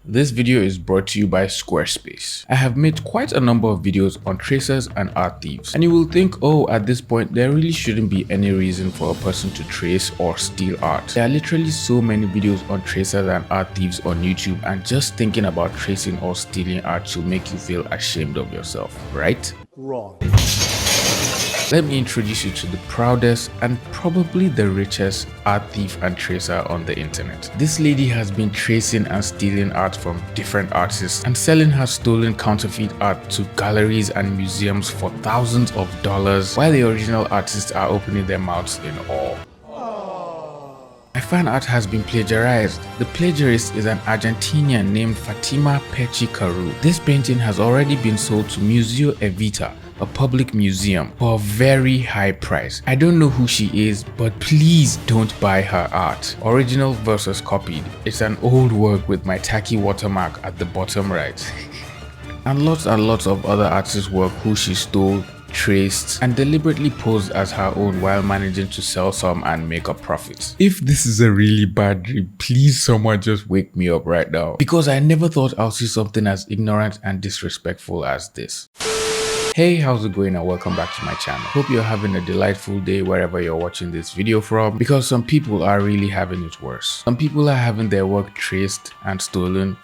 This video is brought to you by Squarespace. I have made quite a number of videos on tracers and art thieves, and you will think, oh, at this point there really shouldn't be any reason for a person to trace or steal art. There are literally so many videos on tracers and art thieves on YouTube, and just thinking about tracing or stealing art should make you feel ashamed of yourself, right? Wrong. Let me introduce you to the proudest and probably the richest art thief and tracer on the internet. This lady has been tracing and stealing art from different artists and selling her stolen counterfeit art to galleries and museums for thousands of dollars, while the original artists are opening their mouths in awe. My fan art has been plagiarized. The plagiarist is an Argentinian named Fatima Pechi Caru. This painting has already been sold to Museo Evita, a public museum, for a very high price. I don't know who she is, but please don't buy her art. Original versus copied. It's an old work with my tacky watermark at the bottom right. And lots of other artists' work who she stole, traced, and deliberately posed as her own while managing to sell some and make a profit. If this is a really bad dream, please someone just wake me up right now, because I never thought I'll see something as ignorant and disrespectful as this. Hey, how's it going, and welcome back to my channel. Hope you're having a delightful day wherever you're watching this video from, because some people are really having it worse. Some people are having their work traced and stolen,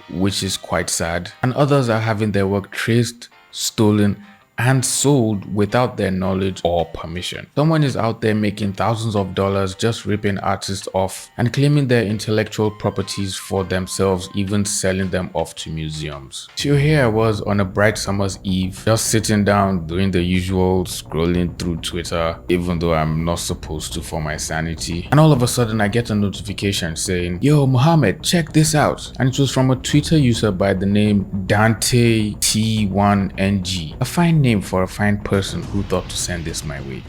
which is quite sad, and others are having their work traced, stolen, and sold without their knowledge or permission. Someone is out there making thousands of dollars just ripping artists off and claiming their intellectual properties for themselves, even selling them off to museums. So here I was on a bright summer's eve, just sitting down doing the usual, scrolling through Twitter, even though I'm not supposed to for my sanity. And all of a sudden I get a notification saying, "Yo Mohammed, check this out." And it was from a Twitter user by the name Dante T1NG, a fine name for a fine person who thought to send this my way.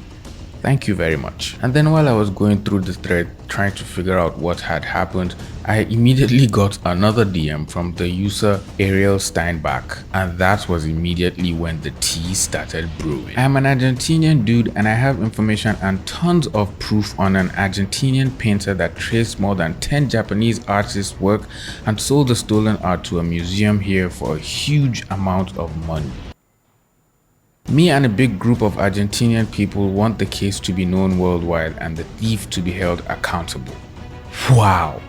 Thank you very much. And then while I was going through the thread trying to figure out what had happened, I immediately got another DM from the user Ariel Steinbach, and that was immediately when the tea started brewing. I'm an Argentinian dude, and I have information and tons of proof on an Argentinian painter that traced more than 10 Japanese artists' work and sold the stolen art to a museum here for a huge amount of money. Me and a big group of Argentinian people want the case to be known worldwide and the thief to be held accountable. Wow.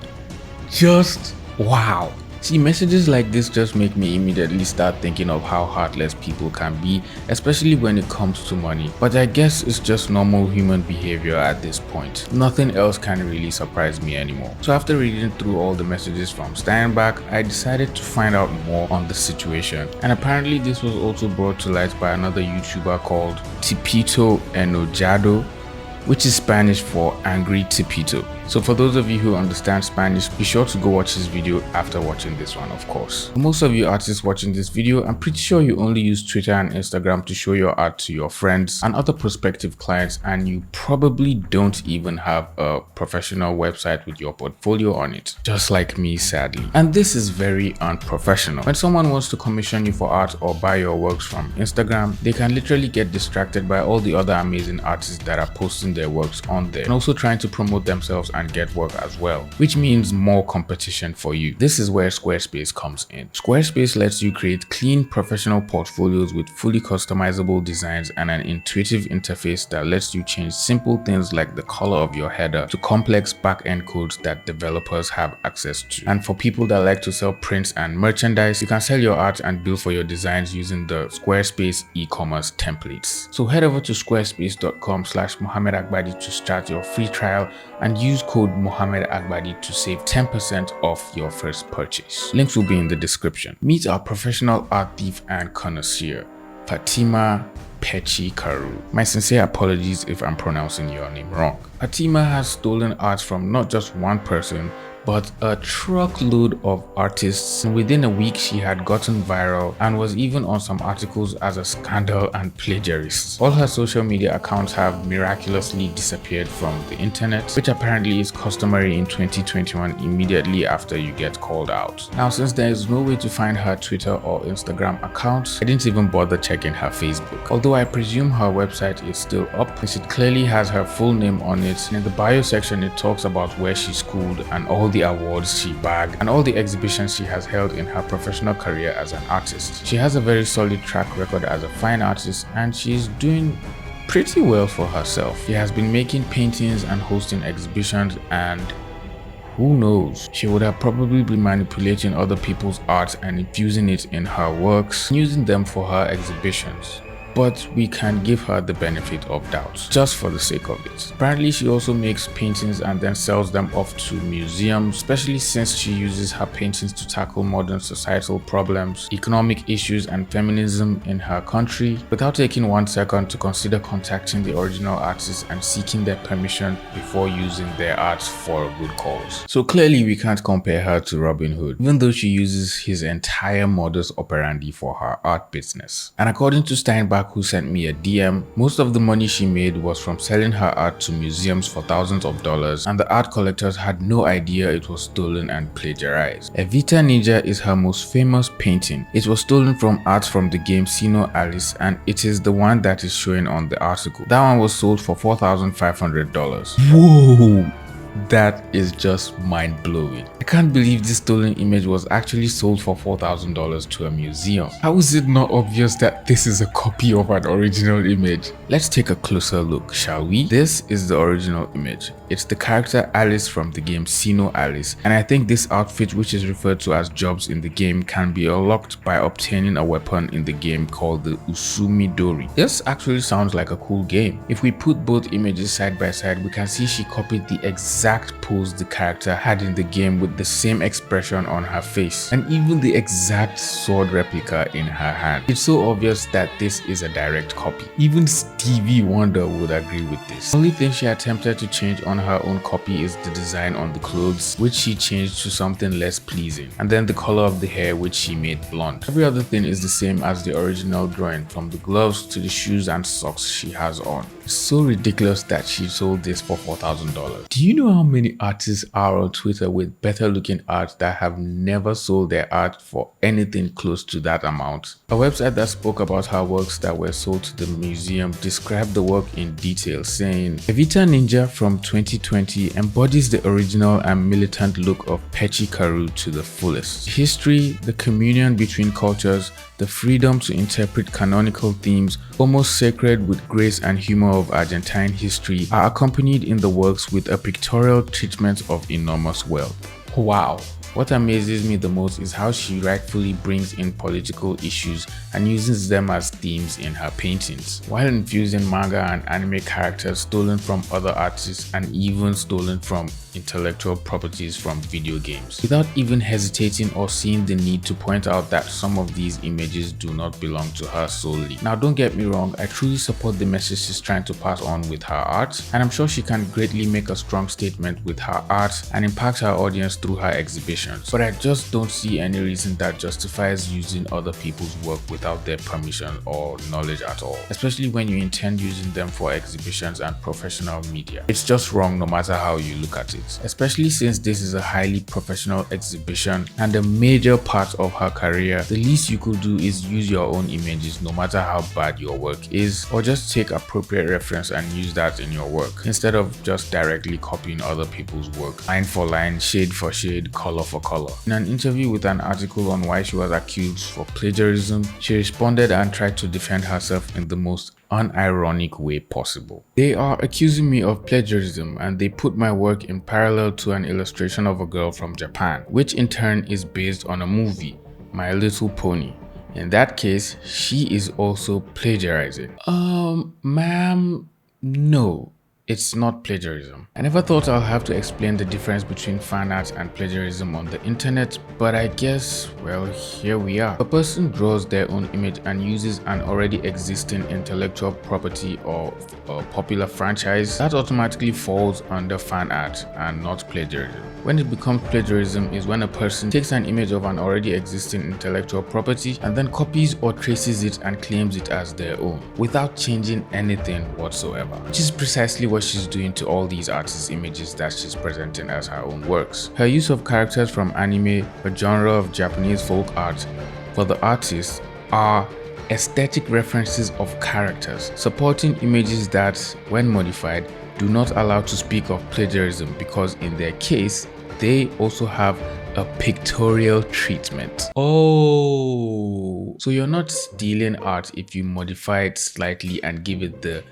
Just wow. See, messages like this just make me immediately start thinking of how heartless people can be, especially when it comes to money. But I guess it's just normal human behavior at this point. Nothing else can really surprise me anymore. So after reading through all the messages from Steinbach, I decided to find out more on the situation. And apparently this was also brought to light by another YouTuber called Tipito Enojado, which is Spanish for angry Tipito. So for those of you who understand Spanish, be sure to go watch this video after watching this one, of course. For most of you artists watching this video, I'm pretty sure you only use Twitter and Instagram to show your art to your friends and other prospective clients, and you probably don't even have a professional website with your portfolio on it, just like me, sadly. And this is very unprofessional. When someone wants to commission you for art or buy your works from Instagram, they can literally get distracted by all the other amazing artists that are posting their works on there and also trying to promote themselves and get work as well, which means more competition for you. This is where Squarespace comes in. Squarespace lets you create clean, professional portfolios with fully customizable designs and an intuitive interface that lets you change simple things like the color of your header to complex back-end codes that developers have access to. And for people that like to sell prints and merchandise, you can sell your art and bill for your designs using the Squarespace e-commerce templates. So head over to squarespace.com/Mohammed Agbadi to start your free trial and use code Mohammed Agbadi to save 10% off your first purchase. Links will be in the description. Meet our professional art thief and connoisseur, Fatima Pechi Caru. My sincere apologies if I'm pronouncing your name wrong. Fatima has stolen art from not just one person, but a truckload of artists. Within a week, she had gotten viral and was even on some articles as a scandal and plagiarist. All her social media accounts have miraculously disappeared from the internet, which apparently is customary in 2021 immediately after you get called out. Now, since there is no way to find her Twitter or Instagram accounts, I didn't even bother checking her Facebook. work. Although I presume her website is still up, since it clearly has her full name on it. And in the bio section, it talks about where she schooled and all the awards she bagged and all the exhibitions she has held in her professional career as an artist. She has a very solid track record as a fine artist, and she's doing pretty well for herself. She has been making paintings and hosting exhibitions, and who knows, she would have probably been manipulating other people's art and infusing it in her works, using them for her exhibitions. But we can give her the benefit of doubt, just for the sake of it. Apparently, she also makes paintings and then sells them off to museums, especially since she uses her paintings to tackle modern societal problems, economic issues, and feminism in her country, without taking 1 second to consider contacting the original artists and seeking their permission before using their art for a good cause. So clearly, we can't compare her to Robin Hood, even though she uses his entire modus operandi for her art business. And according to Steinbach, who sent me a DM, most of the money she made was from selling her art to museums for thousands of dollars, and the art collectors had no idea it was stolen and plagiarized. Evita Ninja is her most famous painting. It was stolen from art from the game Sino Alice, and it is the one that is showing on the article. That one was sold for $4,500. Whoa! That is just mind-blowing. I can't believe this stolen image was actually sold for $4,000 to a museum. How is it not obvious that this is a copy of an original image? Let's take a closer look, shall we? This is the original image. It's the character Alice from the game Sino Alice, and I think this outfit, which is referred to as jobs in the game, can be unlocked by obtaining a weapon in the game called the Usumi Dori. This actually sounds like a cool game. If we put both images side by side, we can see she copied the exact pose the character had in the game with the same expression on her face, and even the exact sword replica in her hand. It's so obvious that this is a direct copy. Even Stevie Wonder would agree with this. The only thing she attempted to change on her own copy is the design on the clothes, which she changed to something less pleasing, and then the color of the hair, which she made blonde. Every other thing is the same as the original drawing, from the gloves to the shoes and socks she has on. It's so ridiculous that she sold this for $4,000. Do you know how many artists are on Twitter with better looking art that have never sold their art for anything close to that amount? A website that spoke about her works that were sold to the museum described the work in detail, saying, Evita Ninja from 2020 embodies the original and militant look of Pechi Karu to the fullest. History, the communion between cultures, the freedom to interpret canonical themes, almost sacred with grace and humor of Argentine history, are accompanied in the works with a pictorial treatment of enormous wealth. Wow! What amazes me the most is how she rightfully brings in political issues and uses them as themes in her paintings, while infusing manga and anime characters stolen from other artists and even stolen from intellectual properties from video games, without even hesitating or seeing the need to point out that some of these images do not belong to her solely. Now, don't get me wrong, I truly support the message she's trying to pass on with her art, and I'm sure she can greatly make a strong statement with her art and impact her audience through her exhibitions. But I just don't see any reason that justifies using other people's work without their permission or knowledge at all, especially when you intend using them for exhibitions and professional media. It's just wrong no matter how you look at it, especially since this is a highly professional exhibition and a major part of her career. The least you could do is use your own images no matter how bad your work is, or just take appropriate reference and use that in your work, instead of just directly copying other people's work, line for line, shade for shade, color for color. In an interview with an article on why she was accused for plagiarism, she responded and tried to defend herself in the most unironic way possible. They are accusing me of plagiarism, and they put my work in parallel to an illustration of a girl from Japan, which in turn is based on a movie, My Little Pony. In that case, she is also plagiarizing. Ma'am, no. It's not plagiarism. I never thought I'll have to explain the difference between fan art and plagiarism on the internet, but I guess, well, here we are. A person draws their own image and uses an already existing intellectual property or a popular franchise. That automatically falls under fan art and not plagiarism. When it becomes plagiarism is when a person takes an image of an already existing intellectual property and then copies or traces it and claims it as their own, without changing anything whatsoever, which is precisely what she's doing to all these artists' images that she's presenting as her own works. Her use of characters from anime, a genre of Japanese folk art, for the artists are aesthetic references of characters, supporting images that, when modified, do not allow to speak of plagiarism because in their case, they also have a pictorial treatment. Oh, so you're not stealing art if you modify it slightly and give it the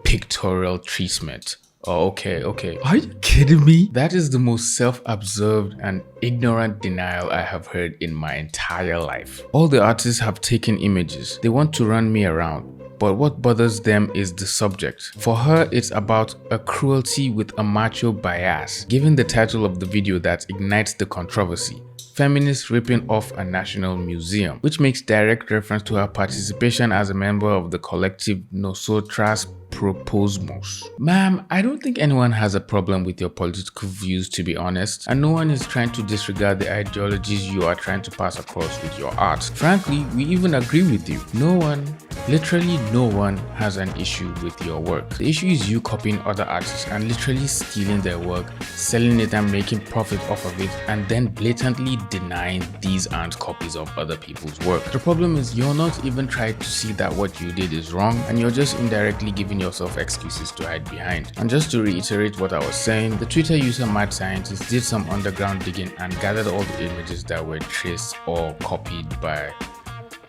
pictorial treatment. Oh, okay. Are you kidding me? That is the most self-absorbed and ignorant denial I have heard in my entire life. All the artists have taken images. They want to run me around. But what bothers them is the subject. For her, it's about a cruelty with a macho bias, given the title of the video that ignites the controversy. Feminists ripping off a national museum, which makes direct reference to her participation as a member of the collective Nosotras Proposmos. Ma'am, I don't think anyone has a problem with your political views, to be honest, and no one is trying to disregard the ideologies you are trying to pass across with your art. Frankly, we even agree with you. No one, literally no one, has an issue with your work. The issue is you copying other artists and literally stealing their work, selling it and making profit off of it, and then blatantly denying these aren't copies of other people's work. The problem is you're not even trying to see that what you did is wrong, and you're just indirectly giving yourself excuses to hide behind. And just to reiterate what I was saying, the Twitter user Mad Scientist did some underground digging and gathered all the images that were traced or copied by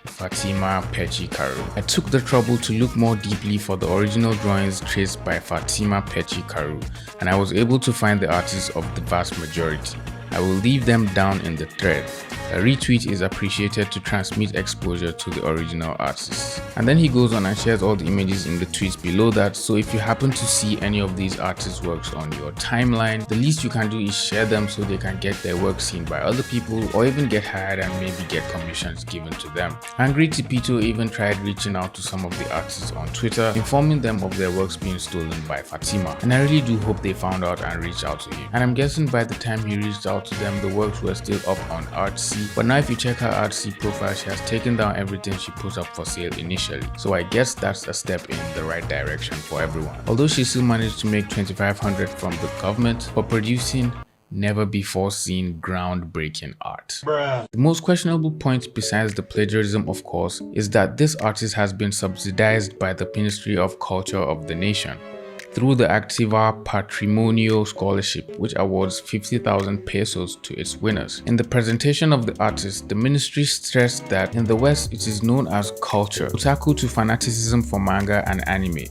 Fatima Pechi Karu. I took the trouble to look more deeply for the original drawings traced by Fatima Pechi Karu, and I was able to find the artists of the vast majority. I will leave them down in the thread. A retweet is appreciated to transmit exposure to the original artists. And then he goes on and shares all the images in the tweets below that, so if you happen to see any of these artists' works on your timeline, the least you can do is share them so they can get their work seen by other people or even get hired and maybe get commissions given to them. Angry Tipito even tried reaching out to some of the artists on Twitter, informing them of their works being stolen by Fatima. And I really do hope they found out and reached out to him. And I'm guessing by the time he reached out to them, the works were still up on Artsy. But now if you check her Artsy profile, she has taken down everything she put up for sale initially. So I guess that's a step in the right direction for everyone. Although she still managed to make $2,500 from the government for producing never before seen groundbreaking art. Bruh. The most questionable point besides the plagiarism, of course, is that this artist has been subsidized by the Ministry of Culture of the nation through the Activa Patrimonio Scholarship, which awards 50,000 pesos to its winners. In the presentation of the artist, the ministry stressed that in the West it is known as culture, otaku to fanaticism for manga and anime,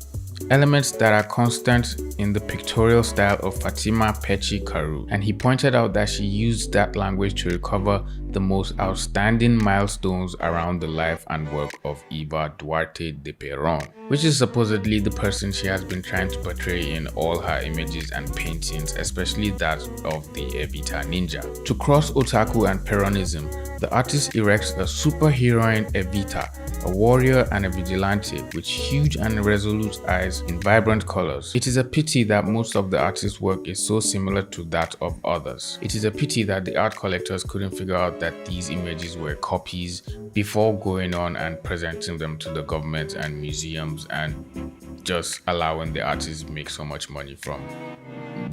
elements that are constant in the pictorial style of Fatima Pechi Karu, and he pointed out that she used that language to recover the most outstanding milestones around the life and work of Eva Duarte de Perón, which is supposedly the person she has been trying to portray in all her images and paintings, especially that of the Evita ninja. To cross otaku and Peronism, the artist erects a superheroine Evita, a warrior and a vigilante with huge and resolute eyes in vibrant colors. It is a pity that most of the artist's work is so similar to that of others. It is a pity that the art collectors couldn't figure out that these images were copies before going on and presenting them to the government and museums and just allowing the artists make so much money from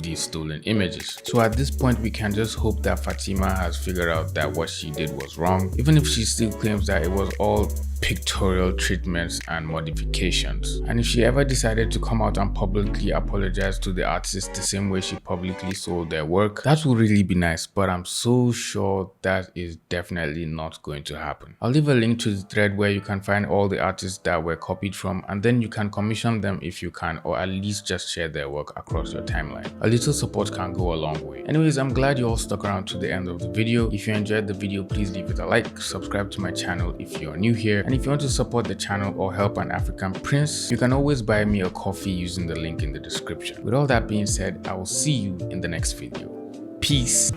these stolen images. So at this point, we can just hope that Fatima has figured out that what she did was wrong, even if she still claims that it was all pictorial treatments and modifications. And if she ever decided to come out and publicly apologize to the artist the same way she publicly sold their work, that would really be nice, but I'm so sure that is definitely not going to happen. I'll leave a link to the thread where you can find all the artists that were copied from, and then you can commission them if you can, or at least just share their work across your timeline. A little support can go a long way. Anyways, I'm glad you all stuck around to the end of the video. If you enjoyed the video, please leave it a like, subscribe to my channel if you're new here, and if you want to support the channel or help an African prince, you can always buy me a coffee using the link in the description. With all that being said, I will see you in the next video. Peace.